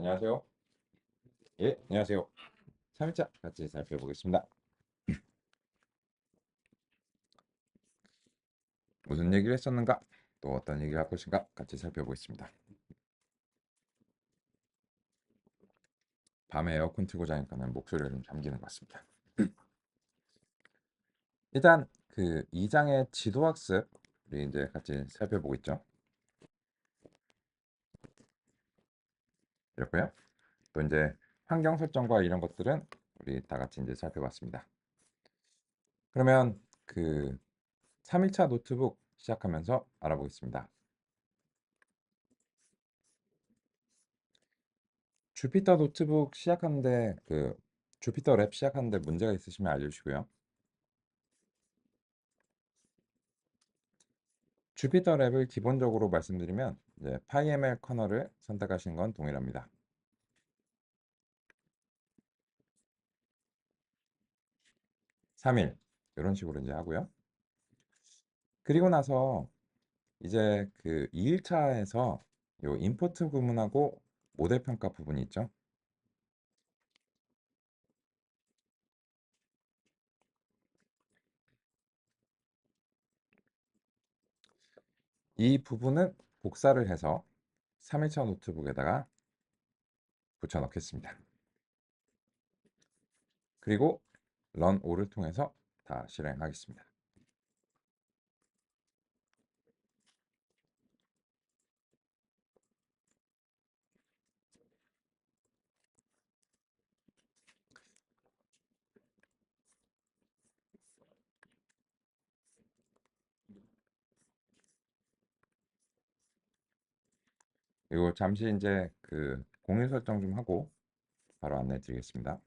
안녕하세요. 예, 안녕하세요. 3일차 같이 살펴보겠습니다. 무슨 얘기를 했었는가? 또 어떤 얘기를 할 것인가? 같이 살펴보겠습니다. 밤에 에어컨 틀고 자니까는 목소리가 좀 잠기는 것 같습니다. 일단 그 2장의 지도학습 우리 이제 같이 살펴보고 있죠. 이렇고요. 또 이제 환경 설정과 이런 것들은 우리 다 같이 이제 살펴봤습니다. 그러면 그 3일차 노트북 시작하면서 알아보겠습니다. 주피터 노트북 시작하는데 주피터 랩 시작하는데 문제가 있으시면 알려주시고요. 주피터 랩을 기본적으로 말씀드리면 이제 PyML 커널을 선택하신 건 동일합니다. 3일 이런 식으로 이제 하고요. 그리고 나서 이제 그 2일차에서 요 임포트 구문하고 모델 평가 부분이 있죠. 이 부분은 복사를 해서 3일차 노트북에다가 붙여 넣겠습니다. 그리고 run all을 통해서 다 실행하겠습니다. 그리고 잠시 이제 그 공유 설정 좀 하고 바로 안내 드리겠습니다.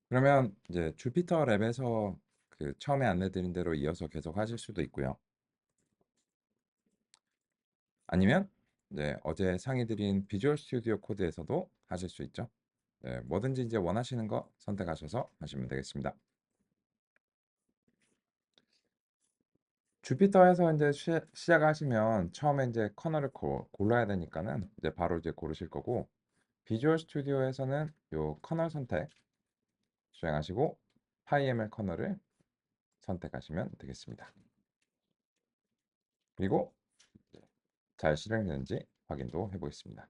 그러면 이제 주피터 랩에서 그 처음에 안내드린 대로 이어서 계속 하실 수도 있고요. 아니면 이제 어제 상의드린 비주얼 스튜디오 코드에서도 하실 수 있죠. 네, 뭐든지 이제 원하시는 거 선택하셔서 하시면 되겠습니다. 주피터에서 이제 시작하시면 처음에 이제 커널을 골라야 되니까는 이제 바로 이제 고르실 거고, 비주얼 스튜디오에서는 요 커널 선택 수행하시고 PyML 커널을 선택하시면 되겠습니다. 그리고 잘 실행되는지 확인도 해보겠습니다.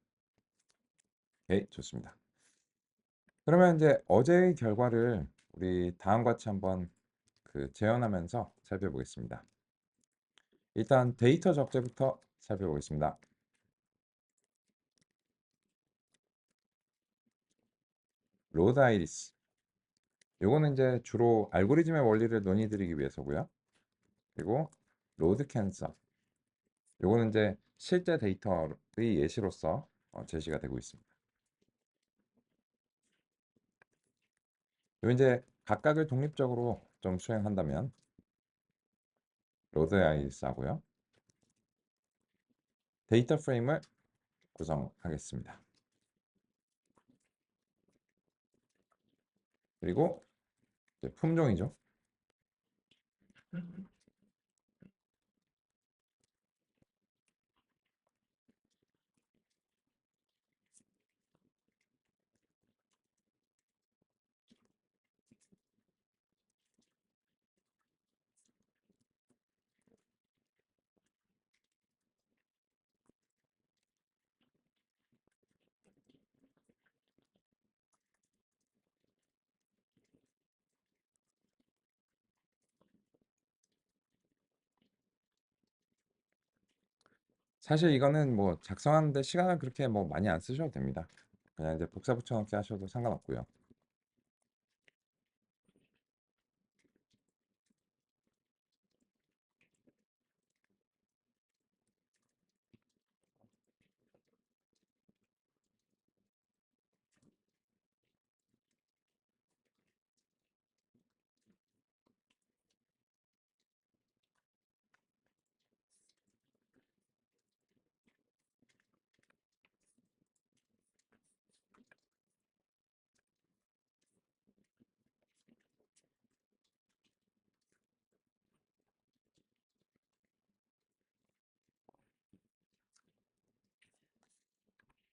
네, 좋습니다. 그러면 이제 어제의 결과를 우리 다음과 같이 한번 재현하면서 살펴보겠습니다. 일단 데이터 적재부터 살펴보겠습니다. 로드 아이리스. 요거는 이제 주로 알고리즘의 원리를 논의드리기 위해서고요. 그리고 로드 캔서. 요거는 이제 실제 데이터의 예시로서 제시가 되고 있습니다. 요 이제 각각을 독립적으로 좀 수행한다면 로드 아이리스 하고요. 데이터 프레임을 구성하겠습니다. 그리고 이제 품종이죠. 사실 이거는 뭐 작성하는데 시간을 그렇게 뭐 많이 안 쓰셔도 됩니다. 그냥 이제 복사 붙여넣기 하셔도 상관없고요.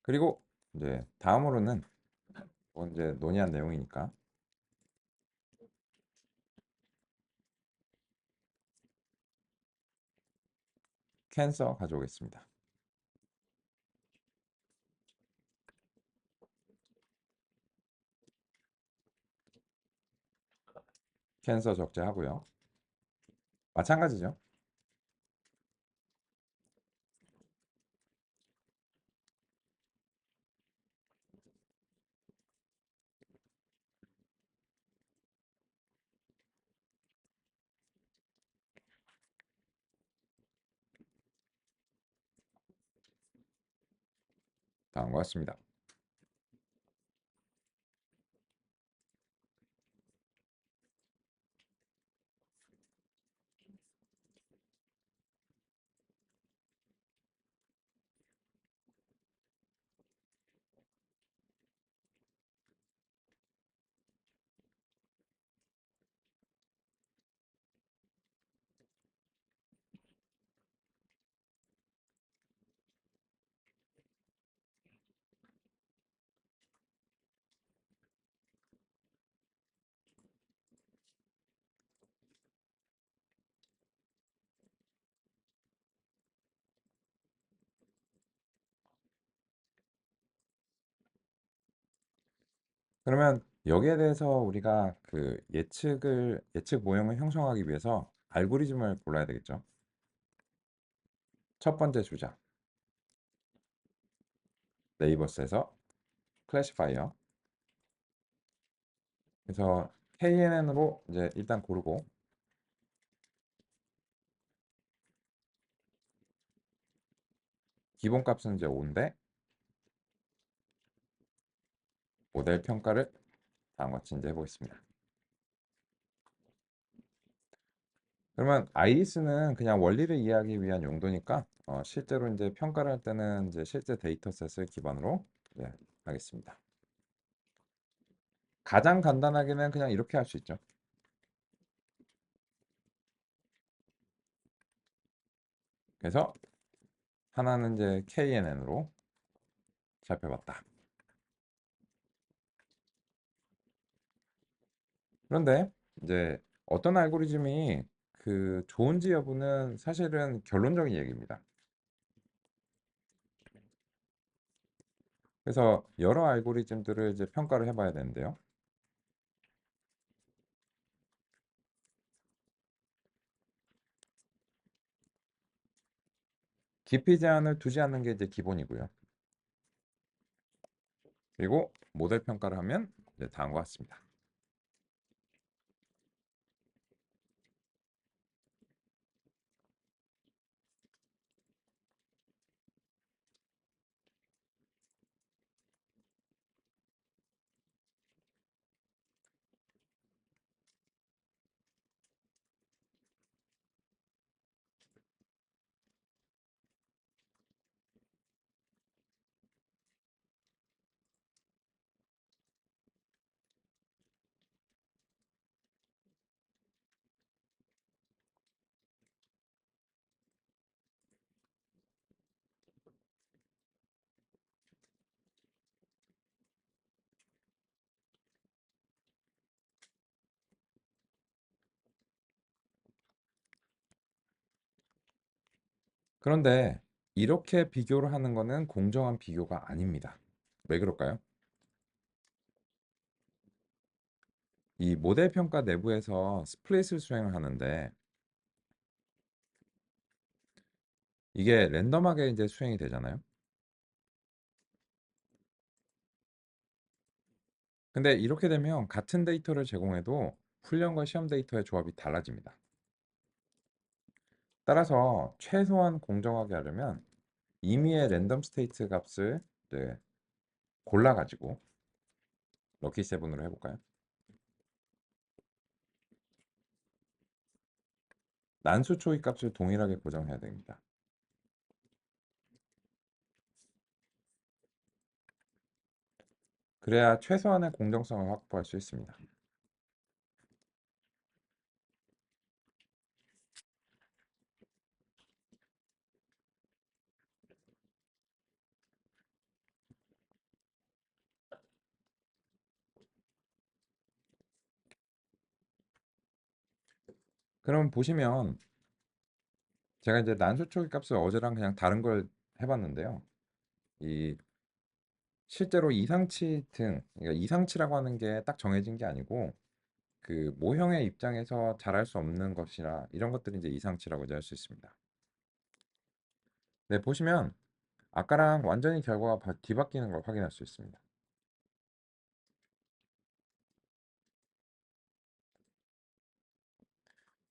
그리고 이제 다음으로는 뭐 이제 논의한 내용이니까 캔서 가져오겠습니다. 캔서 적재하고요. 마찬가지죠. 다음과 같습니다. 그러면 여기에 대해서 우리가 그 예측 모형을 형성하기 위해서 알고리즘을 골라야 되겠죠. 첫 번째 주자 네이버스에서 클래시파이어. 그래서 KNN으로 이제 일단 고르고 기본값은 이제 5인데 모델 평가를 다음과 같이 이제 해보겠습니다. 그러면 IS는 그냥 원리를 이해하기 위한 용도니까 실제로 이제 평가를 할 때는 이제 실제 데이터셋을 기반으로 이제 하겠습니다. 가장 간단하게는 그냥 이렇게 할 수 있죠. 그래서 하나는 이제 KNN으로 살펴봤다. 그런데 이제 어떤 알고리즘이 그 좋은지 여부는 사실은 결론적인 얘기입니다. 그래서 여러 알고리즘들을 이제 평가를 해봐야 되는데요. 깊이 제한을 두지 않는 게 이제 기본이고요. 그리고 모델 평가를 하면 이제 다음과 같습니다. 그런데 이렇게 비교를 하는 거는 공정한 비교가 아닙니다. 왜 그럴까요? 이 모델 평가 내부에서 스플릿을 수행을 하는데 이게 랜덤하게 이제 수행이 되잖아요. 근데 이렇게 되면 같은 데이터를 제공해도 훈련과 시험 데이터의 조합이 달라집니다. 따라서 최소한 공정하게 하려면 임의의 랜덤 스테이트 값을 이제 골라가지고 럭키 세븐으로 해볼까요? 난수 초이 값을 동일하게 고정해야 됩니다. 그래야 최소한의 공정성을 확보할 수 있습니다. 그럼 보시면 제가 이제 난수 초이 값을 어제랑 그냥 다른 걸 해봤는데요. 이 실제로 이상치 등, 그러니까 이상치라고 하는 게 딱 정해진 게 아니고 그 모형의 입장에서 잘할 수 없는 것이나 이런 것들이 이제 이상치라고 이제 할 수 있습니다. 네, 보시면 아까랑 완전히 결과가 뒤바뀌는 걸 확인할 수 있습니다.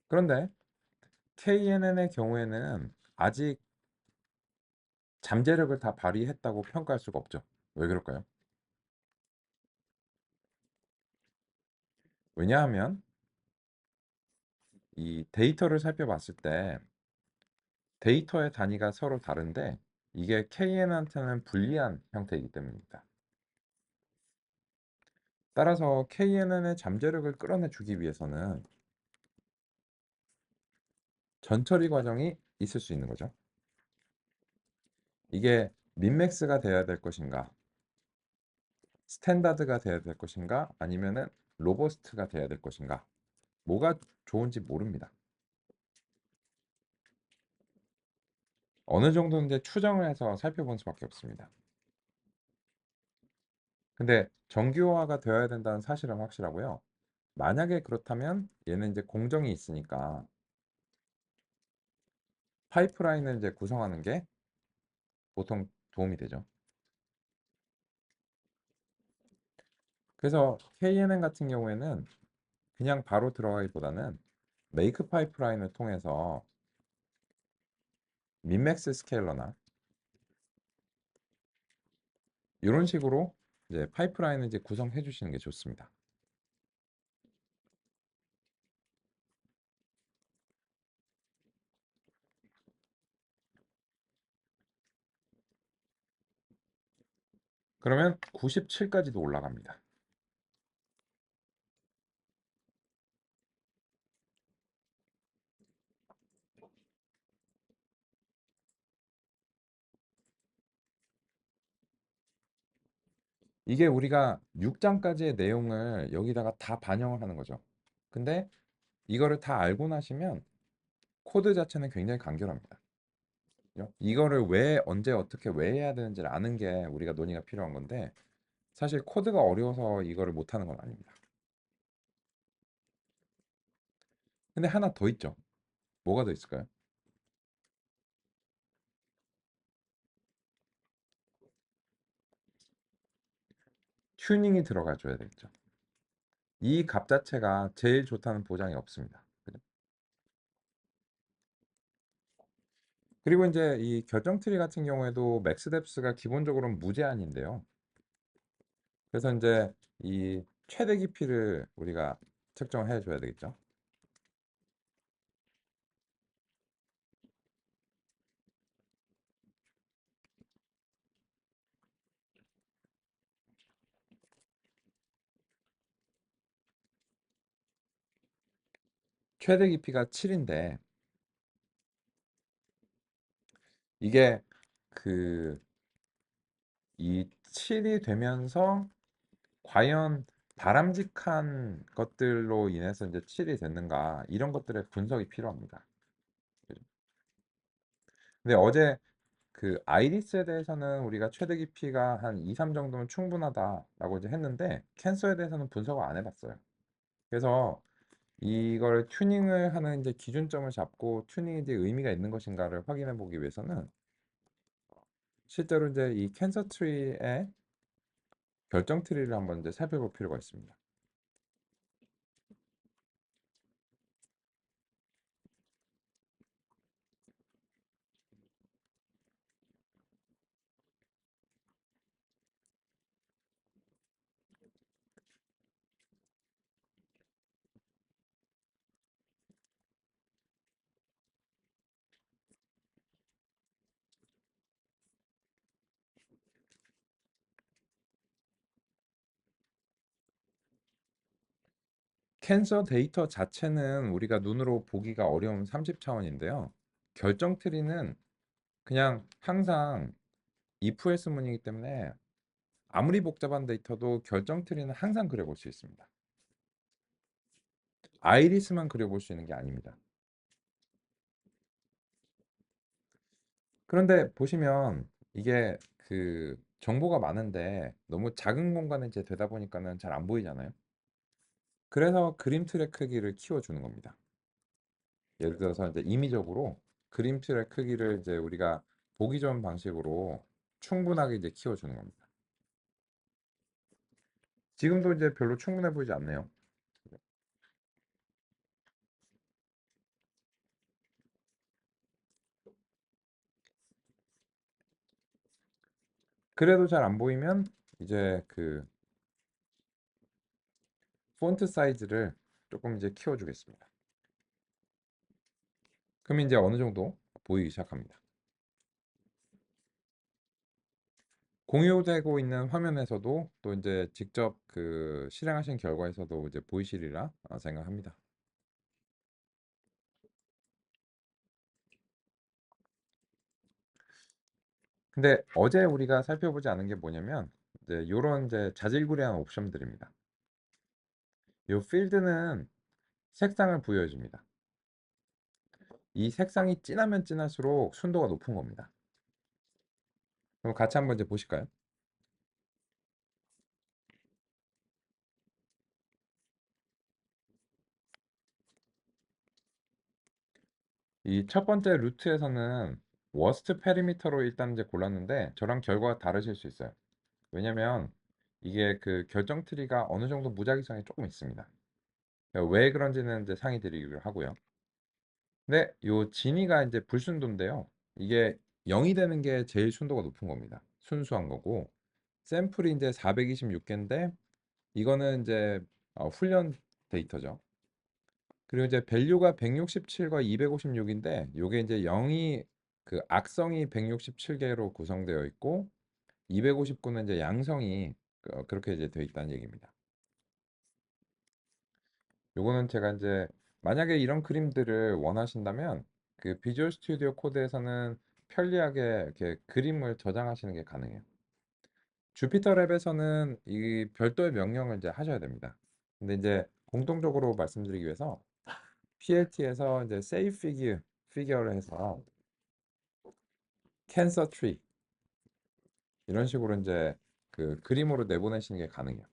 그런데 KNN의 경우에는 아직 잠재력을 다 발휘했다고 평가할 수가 없죠. 왜 그럴까요? 왜냐하면 이 데이터를 살펴봤을 때 데이터의 단위가 서로 다른데 이게 KN한테는 불리한 형태이기 때문입니다. 따라서 KNN의 잠재력을 끌어내주기 위해서는 전처리 과정이 있을 수 있는 거죠. 이게 민맥스가 돼야 될 것인가, 스탠다드가 돼야 될 것인가, 아니면은 로버스트가 돼야 될 것인가, 뭐가 좋은지 모릅니다. 어느 정도는 이제 추정을 해서 살펴본 수밖에 없습니다. 근데 정규화가 되어야 된다는 사실은 확실하고요. 만약에 그렇다면 얘는 이제 공정이 있으니까 파이프라인을 이제 구성하는 게 보통 도움이 되죠. 그래서 KNN 같은 경우에는 그냥 바로 들어가기보다는 메이크 파이프라인을 통해서 민맥스 스케일러나 이런 식으로 이제 파이프라인을 이제 구성해 주시는 게 좋습니다. 그러면 97까지도 올라갑니다. 이게 우리가 6장까지의 내용을 여기다가 다 반영을 하는 거죠. 근데 이거를 다 알고 나시면 코드 자체는 굉장히 간결합니다. 그죠? 이거를 왜 언제 어떻게 왜 해야 되는지를 아는 게 우리가 논의가 필요한 건데 사실 코드가 어려워서 이거를 못하는 건 아닙니다. 근데 하나 더 있죠. 뭐가 더 있을까요? 튜닝이 들어가 줘야 되겠죠. 이 값 자체가 제일 좋다는 보장이 없습니다. 그죠? 그리고 이제 이 결정 트리 같은 경우에도 맥스 뎁스가 기본적으로는 무제한인데요. 그래서 이제 이 최대 깊이를 우리가 측정해 줘야 되겠죠. 최대 깊이가 7인데 이게 그 이 7이 되면서 과연 바람직한 것들로 인해서 이제 7이 됐는가 이런 것들의 분석이 필요합니다. 그죠? 근데 어제 그 아이리스에 대해서는 우리가 최대 깊이가 한 2, 3 정도면 충분하다라고 이제 했는데 캔서에 대해서는 분석을 안 해봤어요. 그래서 이걸 튜닝을 하는 이제 기준점을 잡고 튜닝이 이제 의미가 있는 것인가를 확인해 보기 위해서는 실제로 이제 이 캔서 트리의 결정 트리를 한번 이제 살펴볼 필요가 있습니다. 캔서 데이터 자체는 우리가 눈으로 보기가 어려운 30차원인데요. 결정 트리는 그냥 항상 if else 문이기 때문에 아무리 복잡한 데이터도 결정 트리는 항상 그려볼 수 있습니다. 아이리스만 그려볼 수 있는 게 아닙니다. 그런데 보시면 이게 그 정보가 많은데 너무 작은 공간에 이제 되다 보니까는 잘 안 보이잖아요. 그래서 그림 틀의 크기를 키워주는 겁니다. 예를 들어서 이제 임의적으로 그림 틀의 크기를 이제 우리가 보기 좋은 방식으로 충분하게 이제 키워주는 겁니다. 지금도 이제 별로 충분해 보이지 않네요. 그래도 잘 안 보이면 이제 그 폰트 사이즈를 조금 이제 키워주겠습니다. 그럼 이제 어느 정도 보이기 시작합니다. 공유되고 있는 화면에서도 또 이제 직접 그 실행하신 결과에서도 이제 보이시리라 생각합니다. 근데 어제 우리가 살펴보지 않은 게 뭐냐면 이제 요런 이제 자질구레한 옵션들입니다. 요 필드는 색상을 부여해 줍니다. 이 색상이 진하면 진할수록 순도가 높은 겁니다. 그럼 같이 한번 이제 보실까요? 이 첫 번째 루트에서는 워스트 페리미터로 일단 이제 골랐는데 저랑 결과가 다르실 수 있어요. 왜냐면 이게 그 결정 트리가 어느 정도 무작위성이 조금 있습니다. 왜 그런지는 이제 상의 드리기로 하고요. 근데 요 진위가 이제 불순도인데요. 이게 0이 되는 게 제일 순도가 높은 겁니다. 순수한 거고 샘플이 이제 426개인데 이거는 이제 훈련 데이터죠. 그리고 이제 밸류가 167과 256인데 요게 이제 0이 그 악성이 167개로 구성되어 있고 259는 이제 양성이 그렇게 이제 되어 있다는 얘기입니다. 요거는 제가 이제 만약에 이런 그림들을 원하신다면 그 비주얼 스튜디오 코드에서는 편리하게 이렇게 그림을 저장하시는 게 가능해요. 주피터 랩에서는 이 별도의 명령을 이제 하셔야 됩니다. 근데 이제 공통적으로 말씀드리기 위해서 PLT에서 이제 save figure를 해서 cancer tree 이런 식으로 이제 그 그림으로 내보내시는 게 가능해요.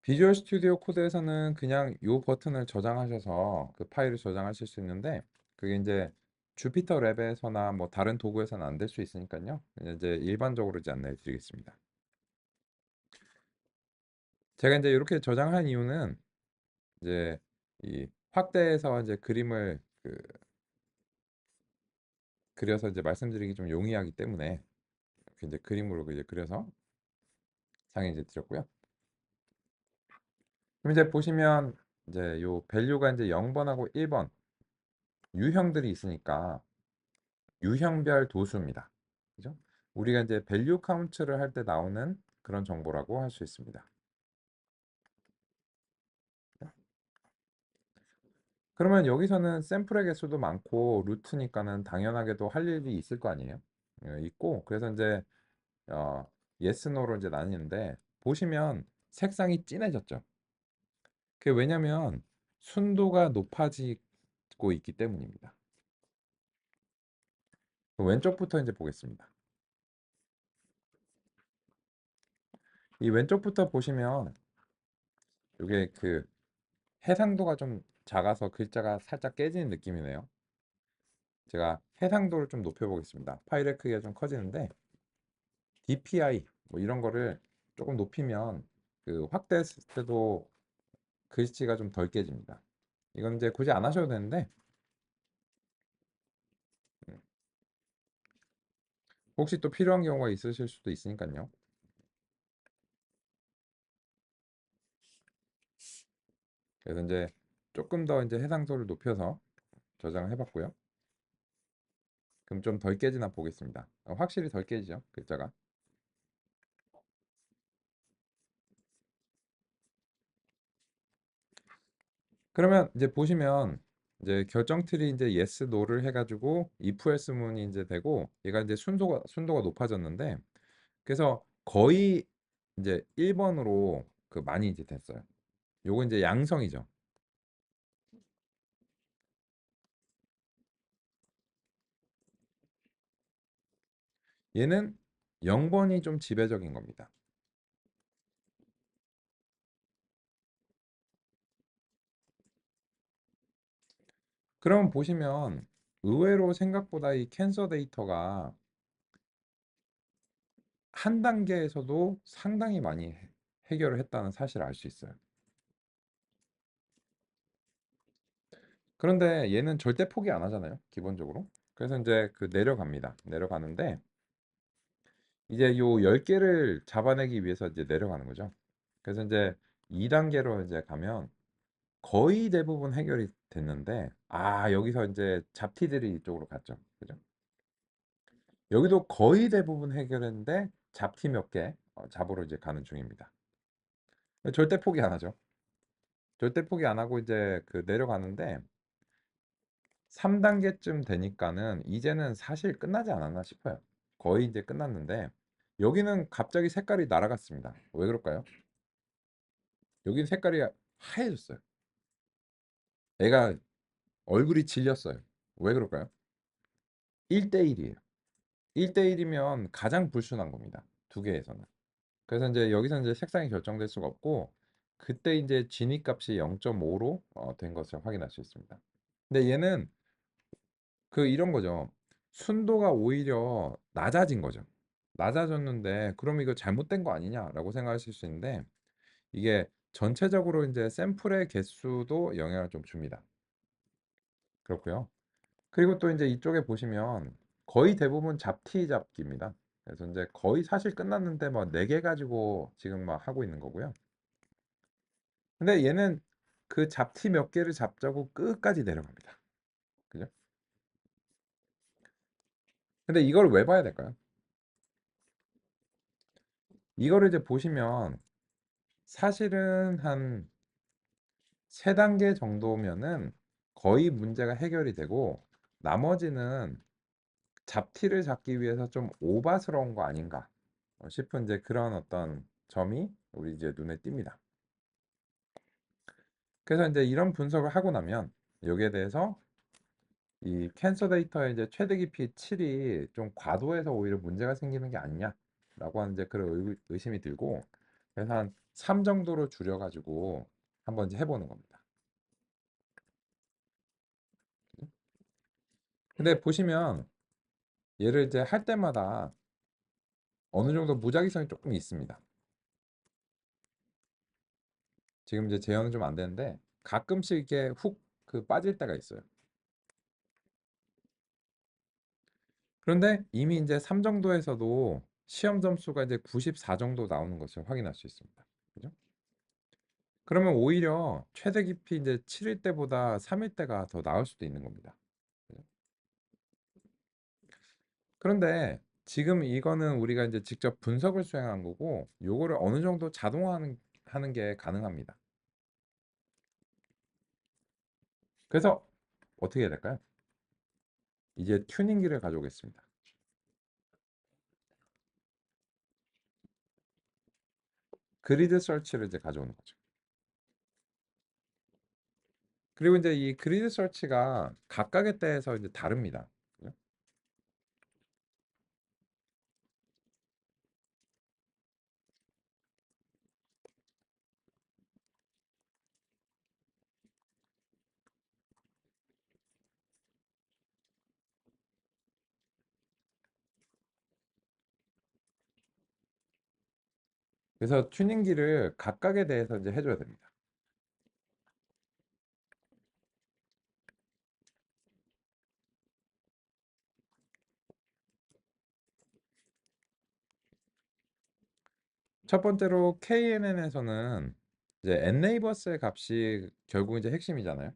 비주얼 스튜디오 코드에서는 그냥 요 버튼을 저장하셔서 그 파일을 저장하실 수 있는데 그게 이제 주피터 랩에서나 뭐 다른 도구에서는 안 될 수 있으니까요. 이제 일반적으로 이제 안내해 드리겠습니다. 제가 이제 이렇게 저장한 이유는 이제 이 확대해서 이제 그림을 그려서 이제 말씀드리기 좀 용이하기 때문에 이렇게 이제 그림으로 이제 그려서 상에 이제 드렸고요. 그럼 이제 보시면 이제 요 밸류가 이제 0번하고 1번 유형들이 있으니까 유형별 도수입니다. 그죠? 우리가 이제 밸류 카운트를 할 때 나오는 그런 정보라고 할 수 있습니다. 그러면 여기서는 샘플의 개수도 많고 루트니까는 당연하게도 할 일이 있을 거 아니에요? 있고 그래서 이제 어, yes, no로 이제 나뉘는데 보시면 색상이 진해졌죠. 그게 왜냐면 순도가 높아지고 있기 때문입니다. 왼쪽부터 이제 보겠습니다. 이 왼쪽부터 보시면 이게 그 해상도가 좀 작아서 글자가 살짝 깨지는 느낌이네요. 제가 해상도를 좀 높여보겠습니다. 파일의 크기가 좀 커지는데 DPI 뭐 이런 거를 조금 높이면 그 확대했을 때도 글씨가 좀 덜 깨집니다. 이건 이제 굳이 안 하셔도 되는데 음, 혹시 또 필요한 경우가 있으실 수도 있으니까요. 그래서 이제 조금 더 이제 해상도를 높여서 저장을 해봤고요. 그럼 좀 덜 깨지나 보겠습니다. 확실히 덜 깨지죠, 글자가. 그러면 이제 보시면 이제 결정 틀이 이제 yes, no를 해가지고 if else 문이 이제 되고 얘가 이제 순도가 높아졌는데 그래서 거의 이제 1번으로 그 많이 이제 됐어요. 요거 이제 양성이죠. 얘는 0번이 좀 지배적인 겁니다. 그럼 보시면 의외로 생각보다 이 캔서 데이터가 한 단계에서도 상당히 많이 해결을 했다는 사실을 알 수 있어요. 그런데 얘는 절대 포기 안 하잖아요, 기본적으로. 그래서 이제 그 내려갑니다. 내려가는데 이제 요 10개를 잡아내기 위해서 이제 내려가는 거죠. 그래서 이제 2단계로 이제 가면 거의 대부분 해결이 됐는데 여기서 이제 잡티들이 이쪽으로 갔죠. 그죠? 여기도 거의 대부분 해결했는데 잡티 몇 개 잡으러 이제 가는 중입니다. 절대 포기 안 하죠. 절대 포기 안 하고 이제 그 내려가는데 3단계쯤 되니까는 이제는 사실 끝나지 않았나 싶어요. 거의 이제 끝났는데 여기는 갑자기 색깔이 날아갔습니다. 왜 그럴까요? 여기 색깔이 하얘졌어요. 애가 얼굴이 질렸어요. 왜 그럴까요? 1대1이에요. 1대1이면 가장 불순한 겁니다. 두 개에서는. 그래서 이제 여기서 이제 색상이 결정될 수가 없고 그때 이제 진위 값이 0.5로 된 것을 확인할 수 있습니다. 근데 얘는 그 이런 거죠. 순도가 오히려 낮아진 거죠. 낮아졌는데 그럼 이거 잘못된 거 아니냐라고 생각하실 수 있는데 이게 전체적으로 이제 샘플의 개수도 영향을 좀 줍니다. 그렇고요. 그리고 또 이제 이쪽에 보시면 거의 대부분 잡티 잡기입니다. 그래서 이제 거의 사실 끝났는데 뭐 4개 가지고 지금 막 하고 있는 거고요. 근데 얘는 그 잡티 몇 개를 잡자고 끝까지 내려갑니다. 그죠? 근데 이걸 왜 봐야 될까요? 이거를 이제 보시면 사실은 한 3단계 정도면은 거의 문제가 해결이 되고 나머지는 잡티를 잡기 위해서 좀 오바스러운 거 아닌가 싶은 이제 그런 어떤 점이 우리 이제 눈에 띕니다. 그래서 이제 이런 분석을 하고 나면 여기에 대해서 이 캔서 데이터의 이제 최대 깊이 7이 좀 과도해서 오히려 문제가 생기는 게 아니냐라고 하는 이제 그런 의심이 들고 그래서 한 3 정도로 줄여가지고 한번 이제 해보는 겁니다. 근데 보시면 얘를 이제 할 때마다 어느 정도 무작위성이 조금 있습니다. 지금 이제 재현은 좀 안 되는데 가끔씩 이렇게 훅 그 빠질 때가 있어요. 그런데 이미 이제 3 정도에서도 시험 점수가 이제 94 정도 나오는 것을 확인할 수 있습니다. 그죠? 그러면 오히려 최대 깊이 이제 7일 때보다 3일 때가 더 나을 수도 있는 겁니다. 그죠? 그런데 지금 이거는 우리가 이제 직접 분석을 수행한 거고 요거를 어느 정도 자동화하는 하는 게 가능합니다. 그래서 어떻게 해야 될까요? 이제 튜닝기를 가져오겠습니다. 그리드 설치를 이제 가져오는 거죠. 그리고 이제 이 그리드 서치가 각각에 대해서 이제 다릅니다. 그래서 튜닝기를 각각에 대해서 이제 해줘야 됩니다. 첫 번째로 KNN에서는 이제 엔네이버스의 값이 결국 이제 핵심이잖아요.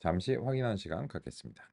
잠시 확인하는 시간 갖겠습니다.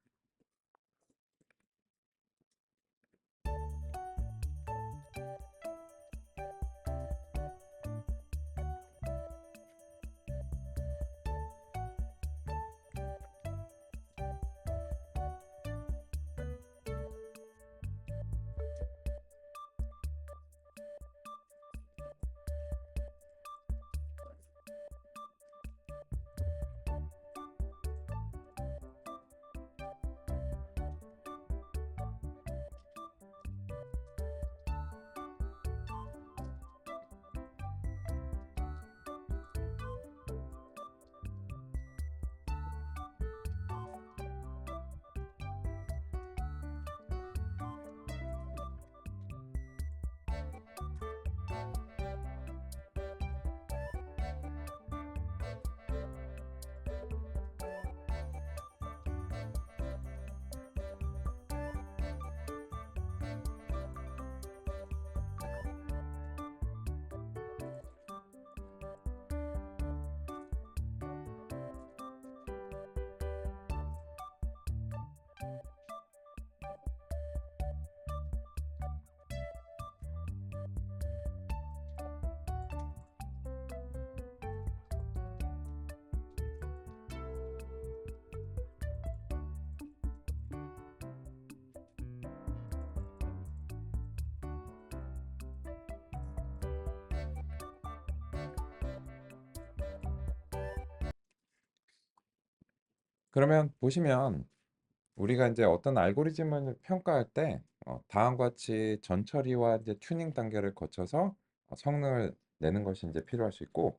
그러면 보시면 우리가 이제 어떤 알고리즘을 평가할 때 다음과 같이 전처리와 이제 튜닝 단계를 거쳐서 성능을 내는 것이 이제 필요할 수 있고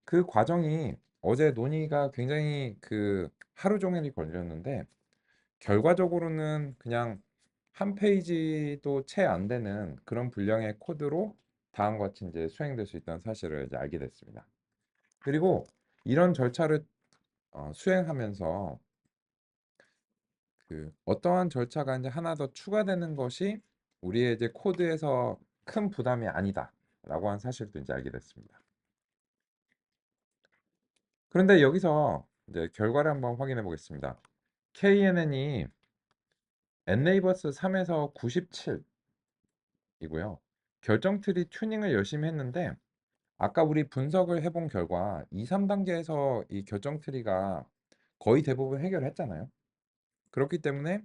그 과정이 어제 논의가 굉장히 그 하루 종일이 걸렸는데 결과적으로는 그냥 한 페이지도 채 안 되는 그런 분량의 코드로 다음과 같이 이제 수행될 수 있다는 사실을 이제 알게 됐습니다. 그리고 이런 절차를 수행하면서 그 어떠한 절차가 이제 하나 더 추가되는 것이 우리의 이제 코드에서 큰 부담이 아니다라고 하는 사실도 이제 알게 됐습니다. 그런데 여기서 이제 결과를 한번 확인해 보겠습니다. KNN이 엔네이버스 3에서 97 이고요. 결정 트리 튜닝을 열심히 했는데 아까 우리 분석을 해본 결과 2, 3단계에서 이 결정 트리가 거의 대부분 해결했잖아요. 그렇기 때문에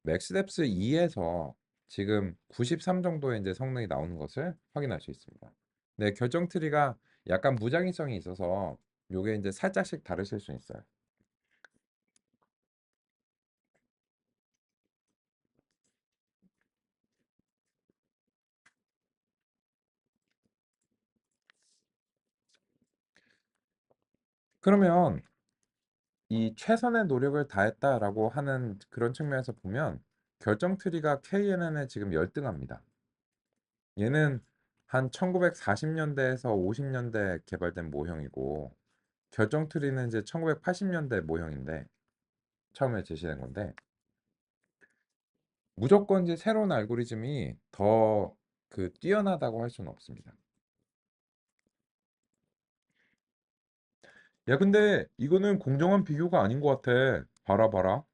맥스뎁스 2에서 지금 93 정도의 이제 성능이 나오는 것을 확인할 수 있습니다. 네, 결정 트리가 약간 무작위성이 있어서 요게 이제 살짝씩 다르실 수 있어요. 그러면 이 최선의 노력을 다했다라고 하는 그런 측면에서 보면 결정 트리가 KNN에 지금 열등합니다. 얘는 한 1940년대에서 50년대 개발된 모형이고 결정 트리는 이제 1980년대 모형인데 처음에 제시된 건데 무조건 이제 새로운 알고리즘이 더 그 뛰어나다고 할 수는 없습니다. 야, 근데 이거는 공정한 비교가 아닌 것 같아. 봐라, 봐라.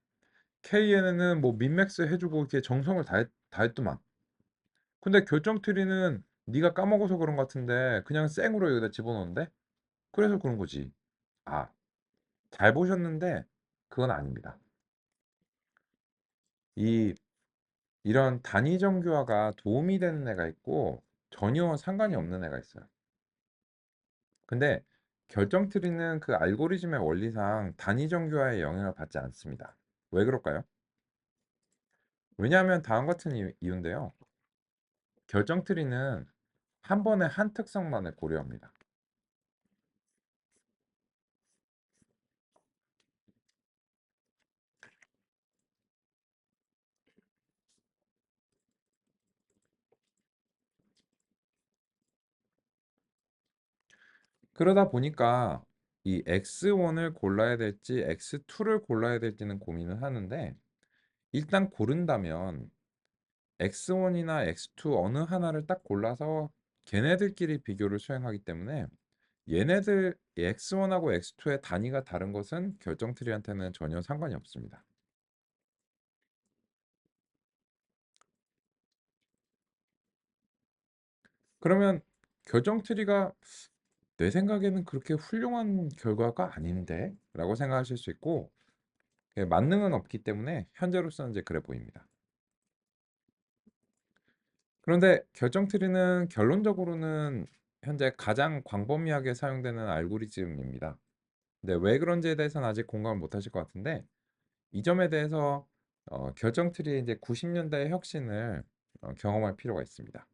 KNN은 뭐 민맥스 해주고 이렇게 정성을 다했더만. 근데 결정 트리는 네가 까먹어서 그런 것 같은데 그냥 생으로 여기다 집어넣는데? 그래서 그런 거지. 아, 잘 보셨는데 그건 아닙니다. 이 이런 단위 정교화가 도움이 되는 애가 있고 전혀 상관이 없는 애가 있어요. 근데 결정 트리는 그 알고리즘의 원리상 단위 정교화의 영향을 받지 않습니다. 왜 그럴까요? 왜냐하면 다음 같은 이유인데요. 결정 트리는 한 번에 한 특성만을 고려합니다. 그러다 보니까 이 X1을 골라야 될지 X2를 골라야 될지는 고민을 하는데 일단 고른다면 X1이나 X2 어느 하나를 딱 골라서 걔네들끼리 비교를 수행하기 때문에 얘네들 X1하고 X2의 단위가 다른 것은 결정 트리한테는 전혀 상관이 없습니다. 그러면 결정 트리가 내 생각에는 그렇게 훌륭한 결과가 아닌데 라고 생각하실 수 있고 만능은 없기 때문에 현재로서는 이제 그래 보입니다. 그런데 결정 트리는 결론적으로는 현재 가장 광범위하게 사용되는 알고리즘입니다. 근데 왜 그런지에 대해서는 아직 공감을 못 하실 것 같은데 이 점에 대해서 결정 트리의 이제 90년대의 혁신을 경험할 필요가 있습니다.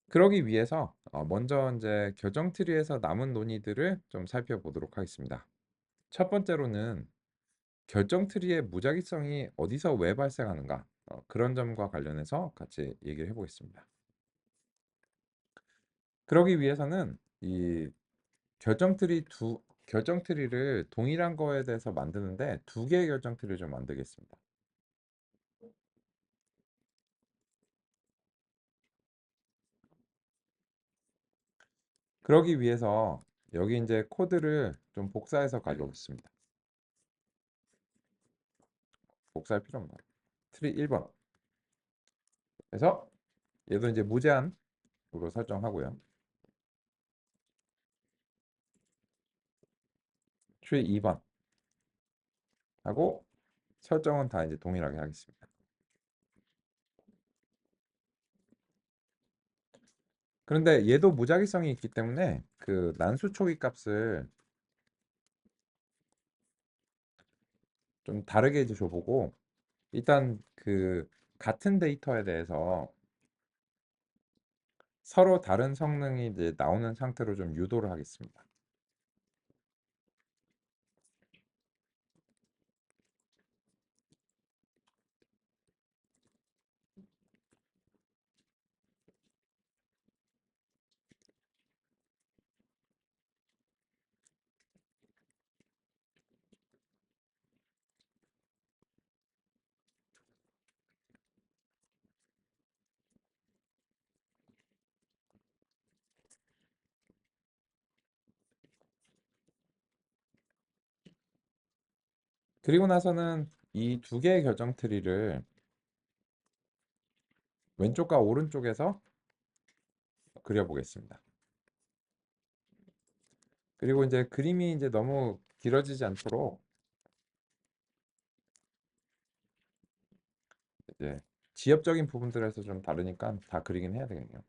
그러기 위해서 먼저 이제 결정 트리에서 남은 논의들을 좀 살펴보도록 하겠습니다. 첫 번째로는 결정 트리의 무작위성이 어디서 왜 발생하는가 그런 점과 관련해서 같이 얘기를 해보겠습니다. 그러기 위해서는 이 결정 트리를 동일한 거에 대해서 만드는데 두 개의 결정 트리를 좀 만들겠습니다. 그러기 위해서 여기 이제 코드를 좀 복사해서 가져오겠습니다. 복사할 필요 없나요? 트리 1번. 그래서 얘도 이제 무제한으로 설정하고요. 트리 2번 하고 설정은 다 이제 동일하게 하겠습니다. 그런데 얘도 무작위성이 있기 때문에 그 난수 초기 값을 좀 다르게 이제 줘보고 일단 그 같은 데이터에 대해서 서로 다른 성능이 이제 나오는 상태로 좀 유도를 하겠습니다. 그리고 나서는 이 두 개의 결정 트리를 왼쪽과 오른쪽에서 그려보겠습니다. 그리고 이제 그림이 이제 너무 길어지지 않도록 이제 지엽적인 부분들에서 좀 다르니까 다 그리긴 해야 되겠네요.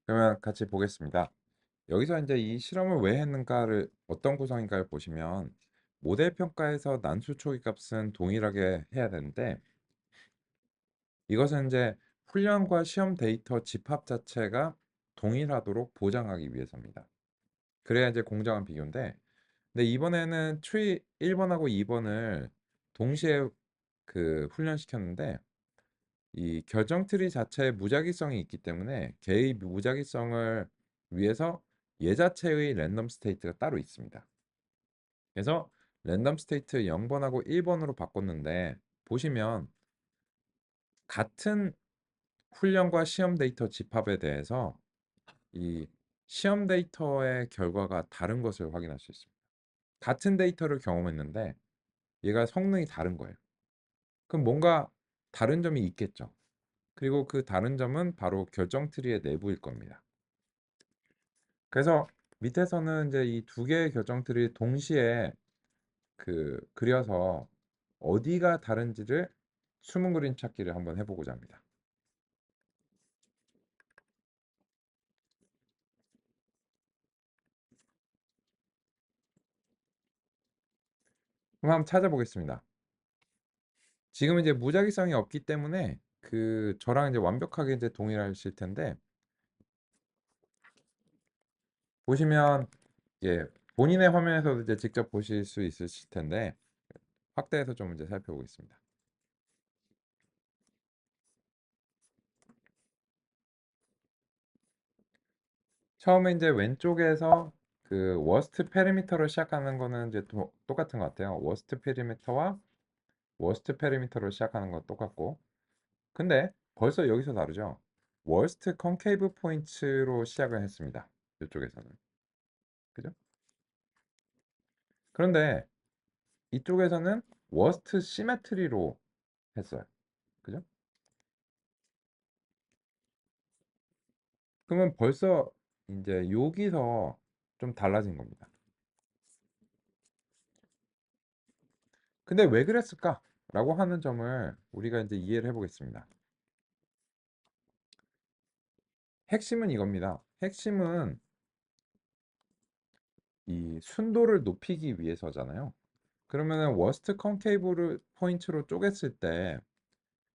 그러면 같이 보겠습니다. 여기서 이제 이 실험을 왜 했는가를 어떤 구성인가를 보시면 모델 평가에서 난수 초기 값은 동일하게 해야 되는데 이것은 이제 훈련과 시험 데이터 집합 자체가 동일하도록 보장하기 위해서입니다. 그래야 이제 공정한 비교인데 근데 이번에는 트리 1번하고 2번을 동시에 그 훈련시켰는데 이 결정 트리 자체에 무작위성이 있기 때문에 개의 무작위성을 위해서 얘 자체의 랜덤 스테이트가 따로 있습니다. 그래서 랜덤 스테이트 0번하고 1번으로 바꿨는데 보시면 같은 훈련과 시험 데이터 집합에 대해서 이 시험 데이터의 결과가 다른 것을 확인할 수 있습니다. 같은 데이터를 경험했는데 얘가 성능이 다른 거예요. 그럼 뭔가 다른 점이 있겠죠. 그리고 그 다른 점은 바로 결정 트리의 내부일 겁니다. 그래서 밑에서는 이제 이 두 개의 결정 트리 동시에 그려서 어디가 다른지를 숨은 그림 찾기를 한번 해보고자 합니다. 그럼 한번 찾아보겠습니다. 지금 이제 무작위성이 없기 때문에 저랑 이제 완벽하게 이제 동일하실 텐데 보시면 예, 본인의 화면에서도 이제 직접 보실 수 있으실 텐데 확대해서 좀 이제 살펴보겠습니다. 처음에 이제 왼쪽에서 워스트 페리미터로 시작하는 거는 이제 똑같은 것 같아요. 워스트 페리미터와 워스트 페리미터로 시작하는 건 똑같고 근데 벌써 여기서 다르죠. 월스트 컨케이브 포인트로 시작을 했습니다. 이쪽에서는 그죠? 그런데 이쪽에서는 워스트 시메트리로 했어요. 그죠? 그러면 벌써 이제 여기서 좀 달라진 겁니다. 근데 왜 그랬을까? 라고 하는 점을 우리가 이제 이해를 해보겠습니다. 핵심은 이겁니다. 핵심은 이 순도를 높이기 위해서잖아요. 그러면은 워스트 컨케이브 포인트로 쪼갰을 때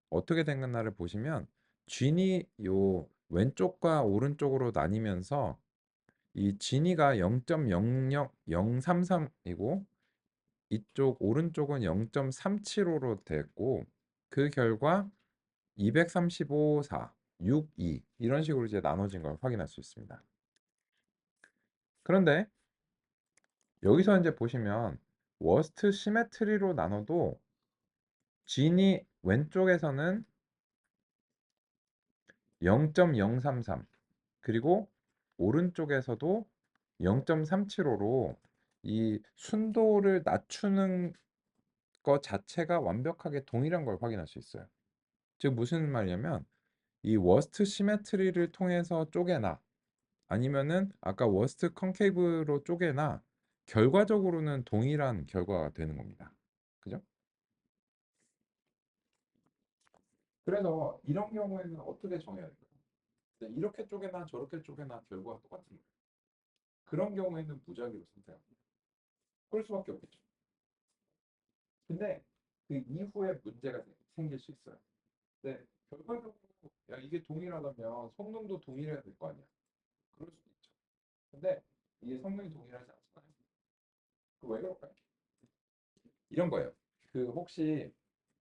어떻게 됐나를 보시면 진이 요 왼쪽과 오른쪽으로 나뉘면서 이 진이가 0.00033이고 이쪽 오른쪽은 0.375로 됐고 그 결과 235, 4, 6, 2 이런 식으로 이제 나눠진 걸 확인할 수 있습니다. 그런데 여기서 이제 보시면 워스트 시메트리로 나눠도 진이 왼쪽에서는 0.033 그리고 오른쪽에서도 0.375로 이 순도를 낮추는 것 자체가 완벽하게 동일한 걸 확인할 수 있어요. 즉 무슨 말이냐면 이 워스트 시메트리를 통해서 쪼개나 아니면은 아까 워스트 컨케이브로 쪼개나 결과적으로는 동일한 결과가 되는 겁니다. 그죠? 그래서 이런 경우에는 어떻게 정해야 될까요? 이렇게 쪼개나 저렇게 쪼개나 결과가 똑같은 거예요. 그런 경우에는 무작위로 선택합니다. 그럴 수밖에 없겠죠. 근데 그 이후에 문제가 생길 수 있어요. 근데 결과적으로 야, 이게 동일하다면 성능도 동일해야 될 거 아니야. 그럴 수도 있죠. 근데 이게 성능이 동일하지 않잖아요. 그 왜 그럴까요? 이런 거예요. 혹시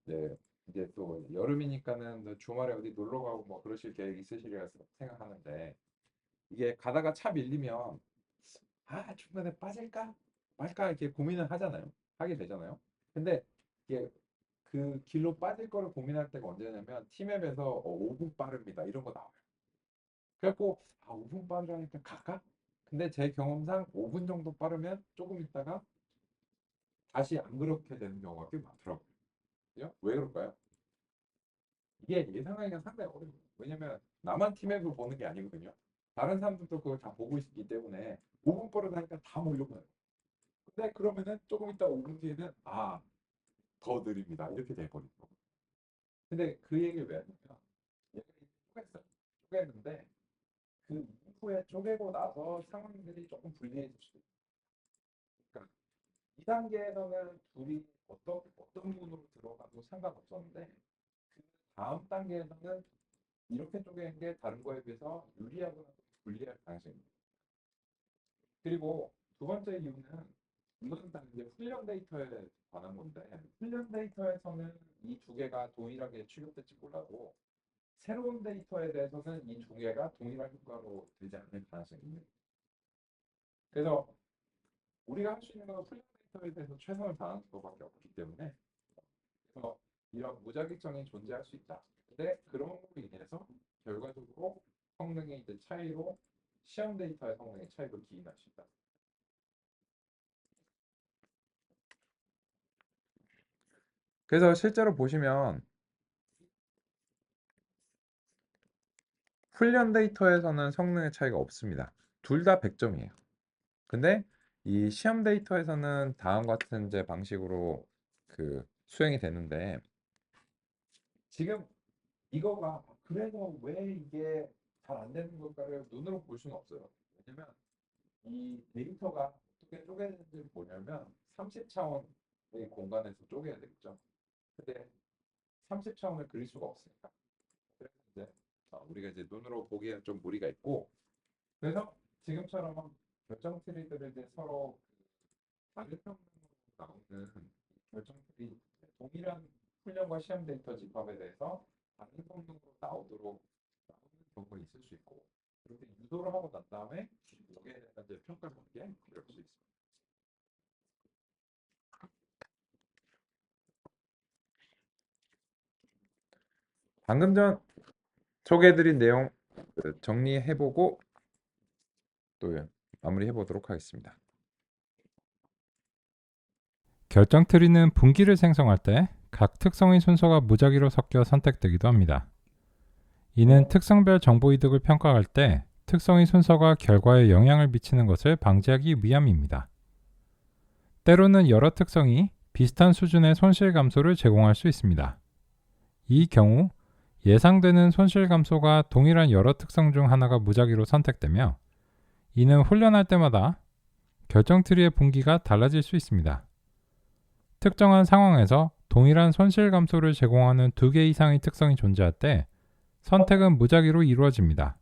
네, 이제 또 여름이니까는 주말에 어디 놀러 가고 뭐 그러실 계획 있으시리라 생각하는데 이게 가다가 차 밀리면 중간에 빠질까 말까 이렇게 고민을 하잖아요. 하게 되잖아요. 근데 이게 그 길로 빠질 거를 고민할 때가 언제냐면 티맵에서 5분 빠릅니다. 이런 거 나와요. 그래갖고 5분 빠르니까 갈까? 근데 제 경험상 5분 정도 빠르면 조금 있다가 다시 안 그렇게 되는 경우가 꽤 많더라고요. 그죠? 왜 그럴까요? 이게 예상하기가 상당히 어려워요. 왜냐면 나만 티맵을 보는 게 아니거든요. 다른 사람들도 그걸 다 보고 있기 때문에 5분 빠르다니까 다 몰려가요. 근데 그러면은 조금 있다 5분 뒤에는 더 느립니다. 이렇게 돼버리고. 근데 그 얘기를 왜 하냐면 얘가 쪼갰어요. 쪼갰는데 그 이후에 쪼개고 나서 상황들이 조금 불리해질 수도 있어요. 그러니까 2단계에서는 둘이 어떤 문으로 들어가도 상관없었는데 그 다음 단계에서는 이렇게 쪼개는 게 다른 거에 비해서 유리하거나 불리할 가능성이 있습니다. 그리고 두 번째 이유는 이것은 다 이제 훈련 데이터에 관한 건데 훈련 데이터에서는 이 두 개가 동일하게 취급될지 몰라도 새로운 데이터에 대해서는 이 두 개가 동일한 효과로 되지 않을 가능성이 있는 거예요. 그래서 우리가 할 수 있는 건 훈련 데이터에 대해서 최선을 다하는 것밖에 없기 때문에 그래서 이런 무작위성이 존재할 수 있다. 근데 그런 걸로 인해서 결과적으로 성능의 이제 차이로 시험 데이터의 성능의 차이로 기인할 수 있다. 그래서 실제로 보시면 훈련 데이터에서는 성능의 차이가 없습니다. 둘 다 100점이에요. 근데 이 시험 데이터에서는 다음과 같은 이제 방식으로 수행이 되는데 지금 이거가 그래서 왜 이게 잘 안 되는 걸까를 눈으로 볼 수는 없어요. 왜냐면 이 데이터가 어떻게 쪼개지는지 뭐냐면 30차원의 공간에서 쪼개야 되겠죠. 근데 30차원을 그릴 수가 없으니까. 그래서 이제 우리가 이제 눈으로 보기에는 좀 무리가 있고 그래서 지금처럼 결정 트리들을 이제 서로 반대편으로 나오는 결정 트리 동일한 훈련과 시험 데이터 집합에 대해서 다른 성능으로 나오도록 나오는 경우가 있을 수 있고 그렇게 유도를 하고 난 다음에 여기에 대해서 이제 평가를 하는 게 이럴 수 있습니다. 방금 전 소개해드린 내용 정리해보고 또 마무리해보도록 하겠습니다. 결정 트리는 분기를 생성할 때 각 특성의 순서가 무작위로 섞여 선택되기도 합니다. 이는 특성별 정보 이득을 평가할 때 특성의 순서가 결과에 영향을 미치는 것을 방지하기 위함입니다. 때로는 여러 특성이 비슷한 수준의 손실 감소를 제공할 수 있습니다. 이 경우 예상되는 손실 감소가 동일한 여러 특성 중 하나가 무작위로 선택되며 이는 훈련할 때마다 결정 트리의 분기가 달라질 수 있습니다. 특정한 상황에서 동일한 손실 감소를 제공하는 2개 이상의 특성이 존재할 때 선택은 무작위로 이루어집니다.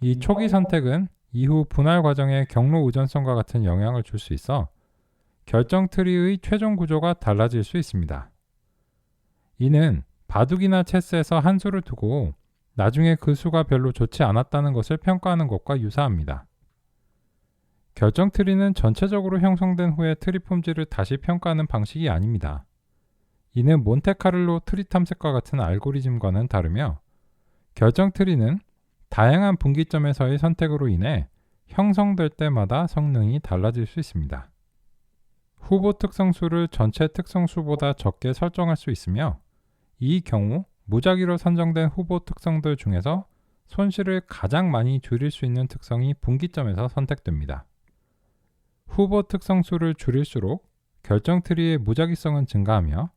이 초기 선택은 이후 분할 과정의 경로 의존성과 같은 영향을 줄 수 있어 결정 트리의 최종 구조가 달라질 수 있습니다. 이는 바둑이나 체스에서 한 수를 두고 나중에 그 수가 별로 좋지 않았다는 것을 평가하는 것과 유사합니다. 결정 트리는 전체적으로 형성된 후에 트리 품질을 다시 평가하는 방식이 아닙니다. 이는 몬테카를로 트리 탐색과 같은 알고리즘과는 다르며 결정 트리는 다양한 분기점에서의 선택으로 인해 형성될 때마다 성능이 달라질 수 있습니다. 후보 특성수를 전체 특성수보다 적게 설정할 수 있으며 이 경우 무작위로 선정된 후보 특성들 중에서 손실을 가장 많이 줄일 수 있는 특성이 분기점에서 선택됩니다. 후보 특성수를 줄일수록 결정 트리의 무작위성은 증가하며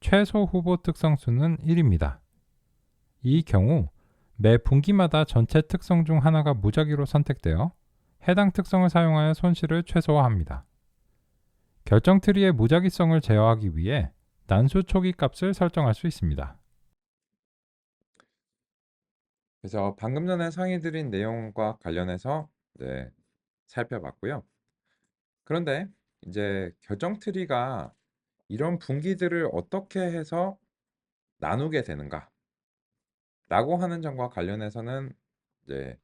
최소 후보 특성수는 1입니다. 이 경우 매 분기마다 전체 특성 중 하나가 무작위로 선택되어 해당 특성을 사용하여 손실을 최소화합니다. 결정 트리의 무작위성을 제어하기 위해 난수 초기 값을 설정할 수 있습니다. 그래서 방금 전에 상의드린 내용과 관련해서 살펴봤고요. 그런데 이제 결정 트리가 이런 분기들을 어떻게 해서 나누게 되는가 라고 하는 점과 관련해서는 이제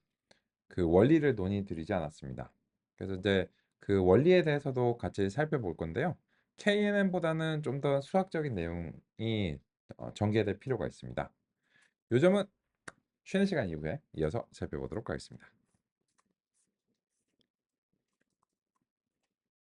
그 원리를 논의드리지 않았습니다. 그래서 이제 그 원리에 대해서도 같이 살펴볼 건데요. KNN보다는 좀 더 수학적인 내용이 전개될 필요가 있습니다. 요 점은 쉬는 시간 이후에 이어서 살펴보도록 하겠습니다.